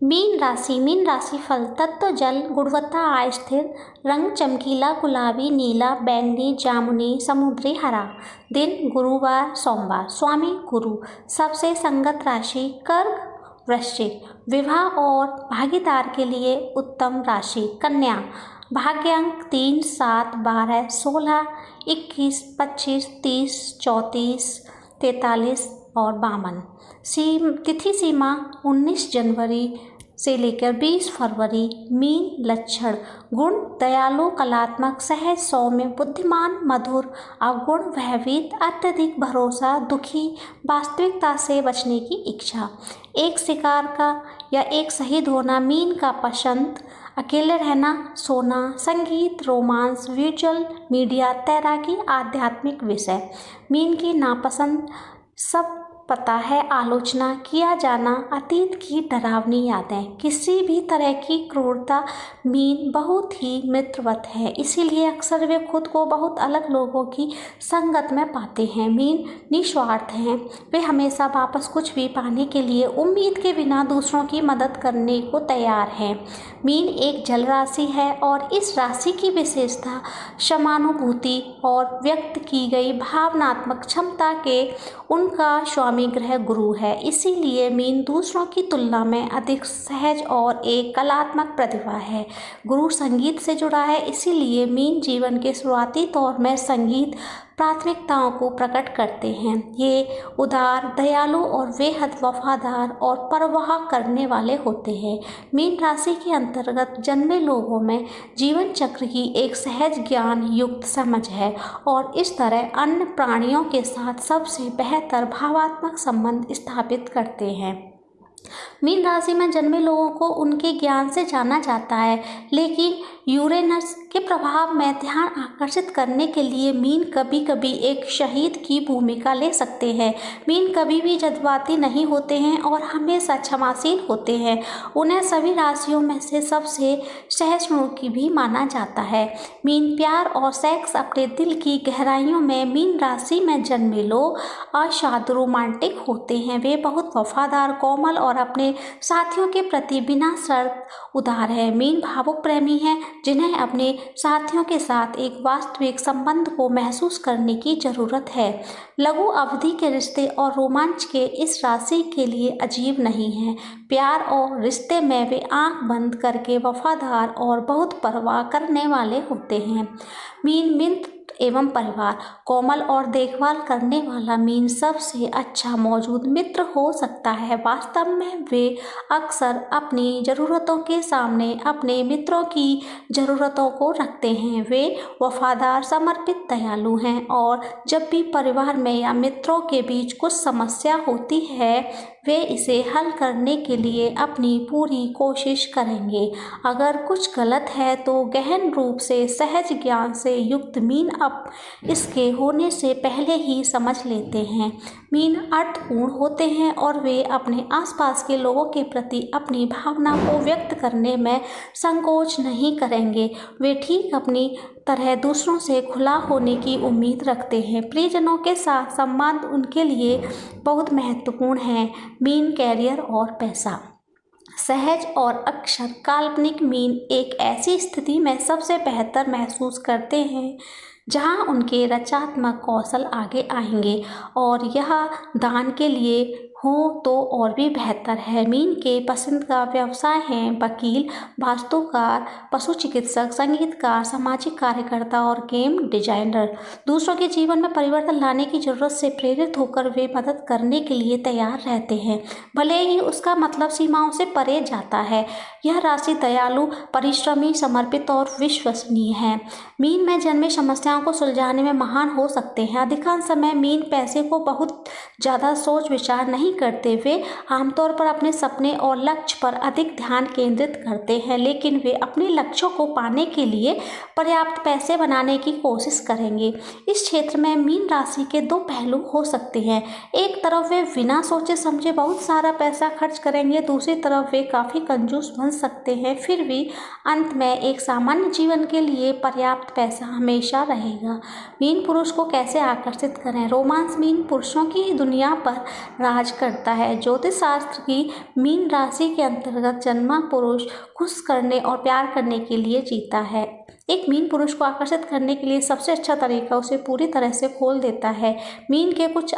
Mean राशि फल तत्व जल, गुणवत्ता अस्थिर, रंग चमकीला गुलाबी, नीला, बैंगनी, जामुनी, समुद्री हरा। दिन गुरुवार सोमवार। स्वामी गुरु। सबसे संगत राशि कर्क वृश्चिक। विवाह और भागीदार के लिए उत्तम राशि कन्या। भाग्य अंक 3, 7, 12, 16, 21, 25, 30, 34, 43 और 52। तिथि सीमा 19 जनवरी से लेकर 20 फरवरी। मीन लक्षण गुण दयालु, कलात्मक, सहज, सौम्य, बुद्धिमान, मधुर, अवगुण, भयभीत, अत्यधिक भरोसा, दुखी, वास्तविकता से बचने की इच्छा। एक शिकार का या एक शहीद होना। मीन का पसंद अकेले रहना, सोना, संगीत, रोमांस, विजुअल मीडिया, तैराकी, आध्यात्मिक विषय। मीन की नापसंद सब पता है, आलोचना किया जाना, अतीत की डरावनी यादें, किसी भी तरह की क्रूरता। मीन बहुत ही मित्रवत है, इसीलिए अक्सर वे खुद को बहुत अलग लोगों की संगत में पाते हैं। मीन निस्वार्थ हैं, वे हमेशा वापस कुछ भी पाने के लिए उम्मीद के बिना दूसरों की मदद करने को तैयार हैं। मीन एक जल राशि है और इस राशि की विशेषता समानुभूति और व्यक्त की गई भावनात्मक क्षमता के उनका स्वामी ग्रह गुरु है। इसीलिए मीन दूसरों की तुलना में अधिक सहज और एक कलात्मक प्रतिभा है। गुरु संगीत से जुड़ा है, इसीलिए मीन जीवन के शुरुआती दौर में संगीत प्राथमिकताओं को प्रकट करते हैं। ये उदार, दयालु और बेहद वफादार और परवाह करने वाले होते हैं। मीन राशि के अंतर्गत जन्मे लोगों में जीवन चक्र की एक सहज ज्ञान युक्त समझ है और इस तरह अन्य प्राणियों के साथ सबसे बेहतर भावात्मक संबंध स्थापित करते हैं। मीन राशि में जन्मे लोगों को उनके ज्ञान से जाना जाता है, लेकिन यूरेनस के प्रभाव में ध्यान आकर्षित करने के लिए मीन कभी कभी एक शहीद की भूमिका ले सकते हैं। मीन कभी भी जज्बाती नहीं होते हैं और हमेशा क्षमाशील होते हैं। उन्हें सभी राशियों में से सबसे सहिष्णु भी माना जाता है। मीन प्यार और सेक्स अपने दिल की गहराइयों में मीन राशि में जन्मे लोग असाधारण रोमांटिक होते हैं। वे बहुत वफादार, कोमल और अपने साथियों के प्रति बिना शर्त उदार है। मीन भावुक प्रेमी हैं, जिन्हें अपने साथियों के साथ एक वास्तविक संबंध को महसूस करने की जरूरत है। लघु अवधि के रिश्ते और रोमांच के इस राशि के लिए अजीब नहीं है। प्यार और रिश्ते में वे आंख बंद करके वफादार और बहुत परवाह करने वाले होते हैं। मीन मित्र एवं परिवार। कोमल और देखभाल करने वाला मीन सबसे अच्छा मौजूद मित्र हो सकता है। वास्तव में वे अक्सर अपनी ज़रूरतों के सामने अपने मित्रों की ज़रूरतों को रखते हैं। वे वफादार, समर्पित, दयालु हैं और जब भी परिवार में या मित्रों के बीच कुछ समस्या होती है, वे इसे हल करने के लिए अपनी पूरी कोशिश करेंगे। अगर कुछ गलत है तो गहन रूप से सहज ज्ञान से युक्त मीन अब इसके होने से पहले ही समझ लेते हैं। मीन अर्थपूर्ण होते हैं और वे अपने आसपास के लोगों के प्रति अपनी भावना को व्यक्त करने में संकोच नहीं करेंगे। वे ठीक अपनी तरह दूसरों से खुला होने की उम्मीद रखते हैं। प्रियजनों के साथ संबंध उनके लिए बहुत महत्वपूर्ण है। मीन कैरियर और पैसा। सहज और अक्षर काल्पनिक मीन एक ऐसी स्थिति में सबसे बेहतर महसूस करते हैं जहां उनके रचनात्मक कौशल आगे आएंगे और यह दान के लिए हो तो और भी बेहतर है। मीन के पसंद का व्यवसाय हैं वकील, वास्तुकार, पशु चिकित्सक, संगीतकार, सामाजिक कार्यकर्ता और गेम डिजाइनर। दूसरों के जीवन में परिवर्तन लाने की जरूरत से प्रेरित होकर वे मदद करने के लिए तैयार रहते हैं, भले ही उसका मतलब सीमाओं से परे जाता है। यह राशि दयालु, परिश्रमी, समर्पित और विश्वसनीय है। मीन में जन्मे समस्याओं को सुलझाने में महान हो सकते हैं। अधिकांश समय मीन पैसे को बहुत ज़्यादा सोच विचार नहीं करते। वे आमतौर पर अपने सपने और लक्ष्य पर अधिक ध्यान केंद्रित करते हैं, लेकिन वे अपने लक्ष्यों को पाने के लिए पर्याप्त पैसे बनाने की कोशिश करेंगे। इस क्षेत्र में मीन राशि के दो पहलू हो सकते हैं। एक तरफ वे बिना सोचे समझे बहुत सारा पैसा खर्च करेंगे, दूसरी तरफ वे काफ़ी कंजूस बन सकते हैं। फिर भी अंत में एक सामान्य जीवन के लिए पर्याप्त पैसा हमेशा रहेगा। मीन पुरुष को कैसे आकर्षित करें। रोमांस। मीन पुरुषों की दुनिया पर राज करता है। ज्योतिष शास्त्र की मीन राशि के अंतर्गत जन्मा पुरुष खुश करने और प्यार करने के लिए जीता है। एक मीन पुरुष को आकर्षित करने के लिए सबसे अच्छा तरीका उसे पूरी तरह से खोल देता है। मीन के कुछ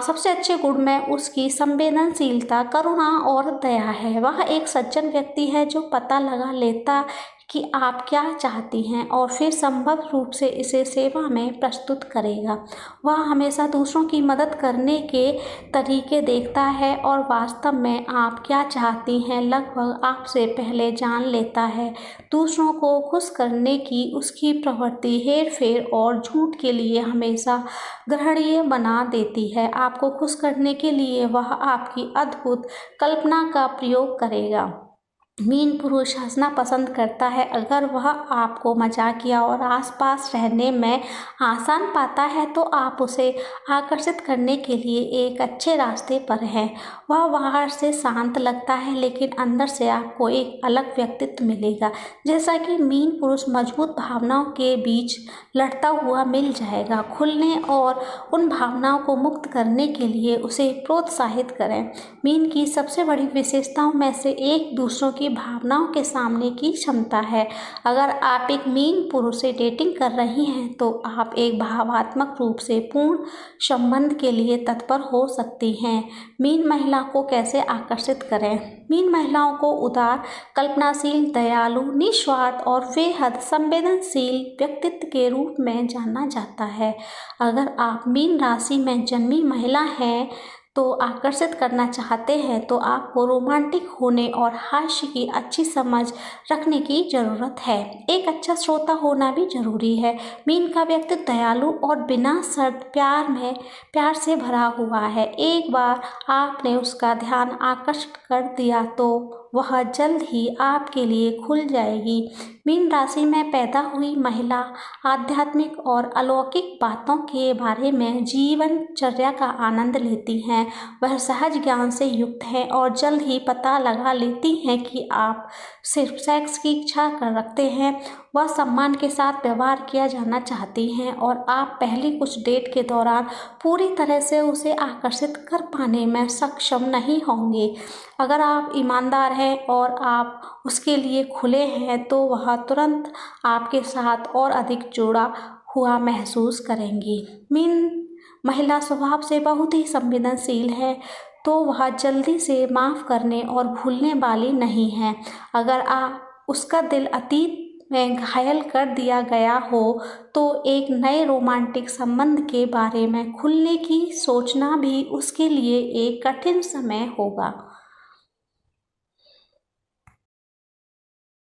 सबसे अच्छे गुण में उसकी संवेदनशीलता, करुणा और दया है। वह एक सज्जन व्यक्ति है जो पता लगा लेता कि आप क्या चाहती हैं और फिर संभव रूप से इसे सेवा में प्रस्तुत करेगा। वह हमेशा दूसरों की मदद करने के तरीके देखता है और वास्तव में आप क्या चाहती हैं लगभग आपसे पहले जान लेता है। दूसरों को खुश करने की उसकी प्रवृत्ति हेरफेर और झूठ के लिए हमेशा ग्रहणीय बना देती है। आपको खुश करने के लिए वह आपकी अद्भुत कल्पना का प्रयोग करेगा। मीन पुरुष हंसना पसंद करता है। अगर वह आपको मजाकिया और आसपास रहने में आसान पाता है तो आप उसे आकर्षित करने के लिए एक अच्छे रास्ते पर हैं। वह बाहर से शांत लगता है लेकिन अंदर से आपको एक अलग व्यक्तित्व मिलेगा। जैसा कि मीन पुरुष मजबूत भावनाओं के बीच लड़ता हुआ मिल जाएगा। खुलने और उन भावनाओं को मुक्त करने के लिए उसे प्रोत्साहित करें। मीन की सबसे बड़ी विशेषताओं में से एक दूसरों की भावनाओं के सामने की क्षमता है। अगर आप एक मीन पुरुष से डेटिंग कर रही हैं तो आप एक भावात्मक रूप से पूर्ण संबंध के लिए तत्पर हो सकती हैं। मीन महिला को कैसे आकर्षित करें? मीन महिलाओं को उदार, कल्पनाशील, दयालु, निस्वार्थ और बेहद संवेदनशील व्यक्तित्व के रूप में जाना जाता है। अगर आप मीन राशि में जन्मी महिला हैं तो आकर्षित करना चाहते हैं तो आपको रोमांटिक होने और हास्य की अच्छी समझ रखने की ज़रूरत है। एक अच्छा श्रोता होना भी जरूरी है। मीन का व्यक्तित्व दयालु और बिना शर्त प्यार से भरा हुआ है। एक बार आपने उसका ध्यान आकर्षित कर दिया तो वह जल्द ही आपके लिए खुल जाएगी। मीन राशि में पैदा हुई महिला आध्यात्मिक और अलौकिक बातों के बारे में जीवनचर्या का आनंद लेती हैं। वह सहज ज्ञान से युक्त हैं और जल्द ही पता लगा लेती हैं कि आप सिर्फ सेक्स की इच्छा कर रखते हैं। वह सम्मान के साथ व्यवहार किया जाना चाहती हैं और आप पहली कुछ डेट के दौरान पूरी तरह से उसे आकर्षित कर पाने में सक्षम नहीं होंगे। अगर आप ईमानदार हैं और आप उसके लिए खुले हैं तो वह तुरंत आपके साथ और अधिक जुड़ा हुआ महसूस करेंगी। मीन महिला स्वभाव से बहुत ही संवेदनशील है तो वह जल्दी से माफ़ करने और भूलने वाली नहीं है। अगर उसका दिल अतीत में घायल कर दिया गया हो तो एक नए रोमांटिक संबंध के बारे में खुलने की सोचना भी उसके लिए एक कठिन समय होगा।